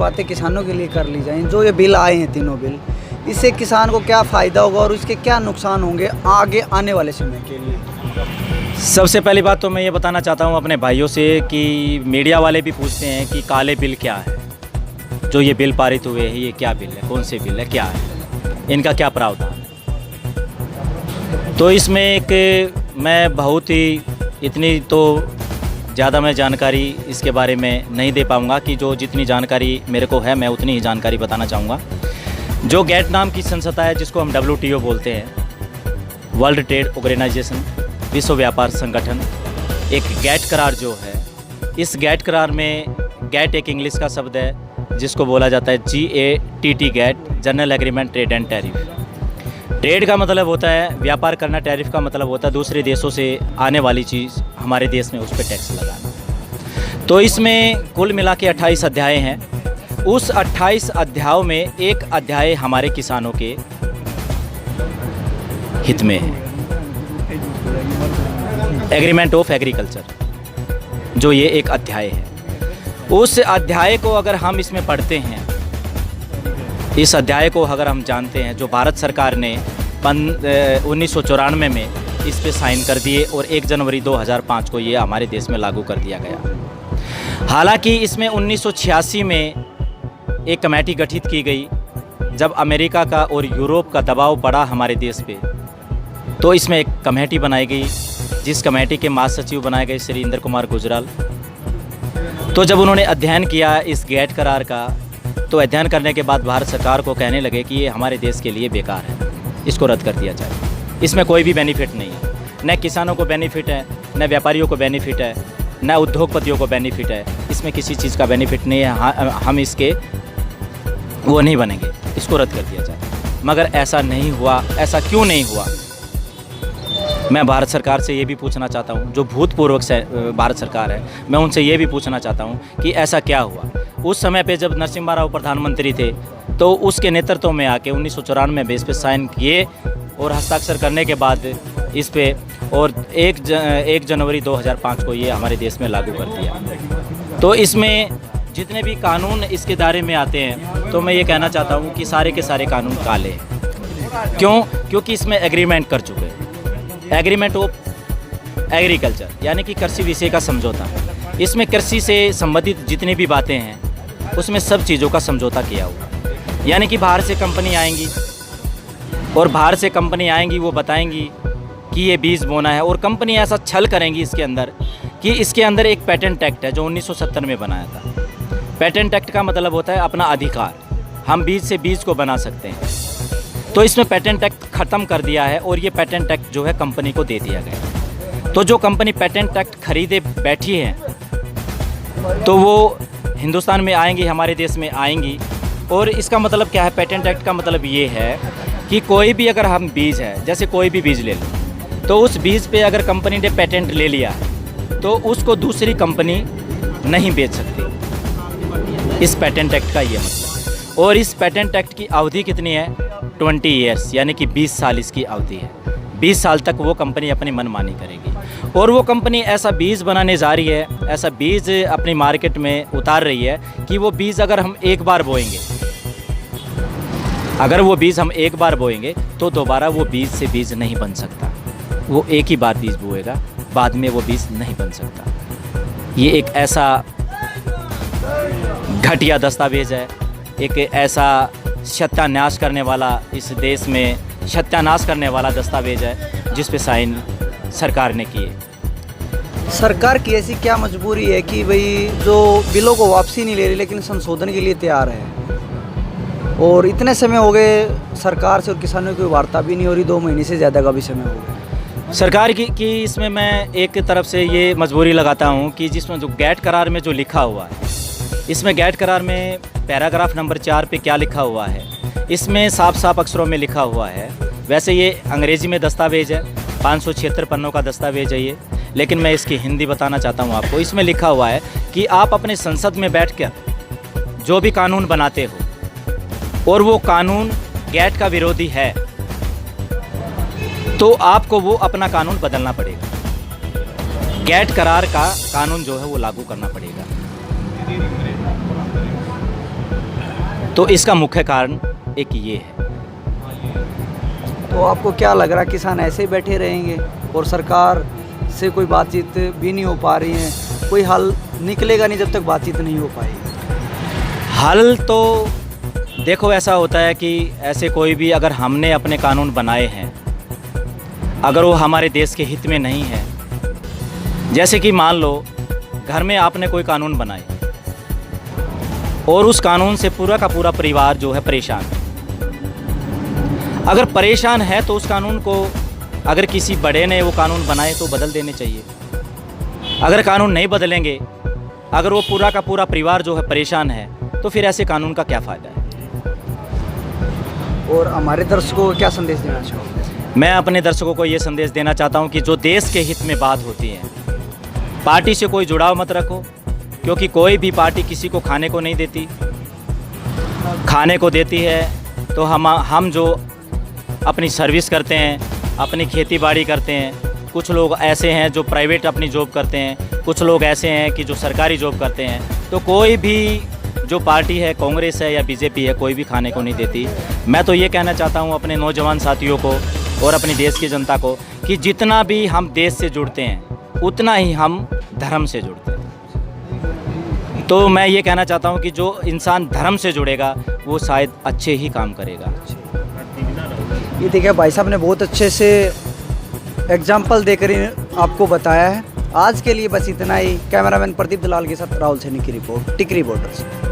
बातें किसानों के लिए कर ली जाएं। जो ये बिल आए हैं, तीनों बिल, इससे किसान को क्या फ़ायदा होगा और इसके क्या नुकसान होंगे आगे आने वाले समय के लिए? सबसे पहली बात तो मैं ये बताना चाहता हूँ अपने भाइयों से कि मीडिया वाले भी पूछते हैं कि काले बिल क्या है, जो ये बिल पारित हुए हैं ये क्या बिल है, कौन से बिल है, क्या है, इनका क्या प्रावधान है। तो इसमें एक मैं बहुत ही इतनी तो ज़्यादा मैं जानकारी इसके बारे में नहीं दे पाऊँगा कि जो जितनी जानकारी मेरे को है मैं उतनी ही जानकारी बताना चाहूँगा। जो गैट नाम की संस्था है, जिसको हम WTO बोलते हैं, वर्ल्ड ट्रेड ऑर्गेनाइजेशन, विश्व व्यापार संगठन, एक गैट करार जो है, इस गैट करार में गैट एक इंग्लिश का शब्द है जिसको बोला जाता है GATT, GATT, general agreement trade and tariff. Trade का मतलब होता है व्यापार करना, टैरिफ का मतलब होता है दूसरे देशों से आने वाली चीज़ हमारे देश में उस पर टैक्स लगाना। तो इसमें कुल मिला के 28 अध्याय हैं। उस 28 अध्यायों में एक अध्याय हमारे किसानों के हित में है, एग्रीमेंट ऑफ एग्रीकल्चर, जो ये एक अध्याय है। उस अध्याय को अगर हम इसमें पढ़ते हैं, इस अध्याय को अगर हम जानते हैं, जो भारत सरकार ने 1994 में इस पे साइन कर दिए और 1 जनवरी 2005 को ये हमारे देश में लागू कर दिया गया। हालांकि इसमें 1986 में एक कमेटी गठित की गई जब अमेरिका का और यूरोप का दबाव पड़ा हमारे देश पे, तो इसमें एक कमेटी बनाई गई जिस कमेटी के महासचिव बनाए गए श्री इंद्र कुमार गुजराल। तो जब उन्होंने अध्ययन किया इस गैट करार का, तो अध्ययन करने के बाद भारत सरकार को कहने लगे कि ये हमारे देश के लिए बेकार है, इसको रद्द कर दिया जाए। इसमें कोई भी बेनिफिट नहीं है, न किसानों को बेनिफिट है, न व्यापारियों को बेनिफिट है, न उद्योगपतियों को बेनिफिट है। इसमें किसी चीज़ का बेनिफिट नहीं है, हम इसके वो नहीं बनेंगे, इसको रद्द कर दिया जाए। मगर ऐसा नहीं हुआ। ऐसा क्यों नहीं हुआ? मैं भारत सरकार से ये भी पूछना चाहता हूँ, जो भूतपूर्व भारत सरकार है, मैं उनसे ये भी पूछना चाहता हूँ कि ऐसा क्या हुआ। उस समय पे जब नरसिम्हा राव प्रधानमंत्री थे, तो उसके नेतृत्व में आके 1994 में इस पे साइन किए और हस्ताक्षर करने के बाद इस पे और 1 जनवरी 2005 को ये हमारे देश में लागू कर दिया। तो इसमें जितने भी कानून इसके दायरे में आते हैं, तो मैं ये कहना चाहता हूँ कि सारे के सारे कानून काले हैं। क्यों? क्योंकि इसमें एग्रीमेंट कर चुके हैं, एग्रीमेंट ऑफ एग्रीकल्चर, यानी कि कृषि विषय का समझौता। इसमें कृषि से संबंधित जितनी भी बातें हैं उसमें सब चीज़ों का समझौता किया हुआ। यानी कि बाहर से कंपनी आएंगी और बाहर से कंपनी आएंगी, वो बताएंगी कि ये बीज बोना है, और कंपनी ऐसा छल करेंगी इसके अंदर कि इसके अंदर एक पेटेंट एक्ट है जो 1970 में बनाया था। पेटेंट एक्ट का मतलब होता है अपना अधिकार, हम बीज से बीज को बना सकते हैं। तो इसमें पेटेंट एक्ट ख़त्म कर दिया है और ये पेटेंट एक्ट जो है कंपनी को दे दिया गया। तो जो कंपनी पेटेंट एक्ट खरीदे बैठी है, तो वो हिंदुस्तान में आएंगी, हमारे देश में आएंगी। और इसका मतलब क्या है? पेटेंट एक्ट का मतलब ये है कि कोई भी अगर हम बीज है, जैसे कोई भी बीज ले लो, तो उस बीज पे अगर कंपनी ने पेटेंट ले लिया है तो उसको दूसरी कंपनी नहीं बेच सकती। इस पेटेंट एक्ट का ये मतलब। और इस पेटेंट एक्ट की अवधि कितनी है? 20 ईयर्स, यानी कि 20 साल इसकी अवधि है। 20 साल तक वो कंपनी अपनी मनमानी करेगी। और वो कंपनी ऐसा बीज बनाने जा रही है, ऐसा बीज अपनी मार्केट में उतार रही है कि वो बीज अगर हम एक बार बोएंगे, अगर वो बीज हम एक बार बोएंगे तो दोबारा वो बीज से बीज नहीं बन सकता। वो एक ही बार बीज बोएगा, बाद में वो बीज नहीं बन सकता। ये एक ऐसा घटिया दस्तावेज है, एक ऐसा सत्यानाश करने वाला, इस देश में सत्यानाश करने वाला दस्तावेज है जिस पे साइन सरकार ने किए। सरकार की ऐसी क्या मजबूरी है कि भाई जो बिलों को वापसी नहीं ले रही लेकिन संशोधन के लिए तैयार है? और इतने समय हो गए सरकार से और किसानों की वार्ता भी नहीं हो रही, 2 महीने से ज़्यादा का भी समय हो गया। सरकार की इसमें मैं एक तरफ से ये मजबूरी लगाता हूँ कि जिसमें जो गैट करार में जो लिखा हुआ है, इसमें गैट करार में पैराग्राफ नंबर 4 पे क्या लिखा हुआ है, इसमें साफ साफ अक्षरों में लिखा हुआ है। वैसे ये अंग्रेज़ी में दस्तावेज है, 576 पन्नों का दस्तावेज है ये, लेकिन मैं इसकी हिंदी बताना चाहता हूँ आपको। इसमें लिखा हुआ है कि आप अपने संसद में बैठकर जो भी कानून बनाते हो और वो कानून गैट का विरोधी है, तो आपको वो अपना कानून बदलना पड़ेगा। गैट करार का कानून जो है वो लागू करना पड़ेगा। तो इसका मुख्य कारण एक ये है। तो आपको क्या लग रहा है, किसान ऐसे ही बैठे रहेंगे और सरकार से कोई बातचीत भी नहीं हो पा रही है, कोई हल निकलेगा नहीं जब तक बातचीत नहीं हो पाएगी? हल तो देखो ऐसा होता है कि ऐसे कोई भी अगर हमने अपने कानून बनाए हैं, अगर वो हमारे देश के हित में नहीं है, जैसे कि मान लो घर में आपने कोई कानून बनाए और उस कानून से पूरा का पूरा परिवार जो है परेशान है। अगर परेशान है तो उस कानून को अगर किसी बड़े ने वो कानून बनाए तो बदल देने चाहिए। अगर कानून नहीं बदलेंगे, अगर वो पूरा का पूरा परिवार जो है परेशान है, तो फिर ऐसे कानून का क्या फ़ायदा है। और हमारे दर्शकों को क्या संदेश देना चाहोगे? मैं अपने दर्शकों को ये संदेश देना चाहता हूँ कि जो देश के हित में बात होती है, पार्टी से कोई जुड़ाव मत रखो, क्योंकि कोई भी पार्टी किसी को खाने को नहीं देती। खाने को देती है तो हम जो अपनी सर्विस करते हैं, अपनी खेती बाड़ी करते हैं, कुछ लोग ऐसे हैं जो प्राइवेट अपनी जॉब करते हैं, कुछ लोग ऐसे हैं कि जो सरकारी जॉब करते हैं। तो कोई भी जो पार्टी है, कांग्रेस है या बीजेपी है, कोई भी खाने को नहीं देती। मैं तो ये कहना चाहता हूँ अपने नौजवान साथियों को और अपनी देश की जनता को कि जितना भी हम देश से जुड़ते हैं, उतना ही हम धर्म से जुड़ते हैं। तो मैं ये कहना चाहता हूँ कि जो इंसान धर्म से जुड़ेगा वो शायद अच्छे ही काम करेगा। ये देखिए भाई साहब ने बहुत अच्छे से एग्जाम्पल देकर आपको बताया है। आज के लिए बस इतना ही। कैमरामैन प्रदीप दलाल के साथ राहुल सैनी की रिपोर्ट, टिकरी बॉर्डर से।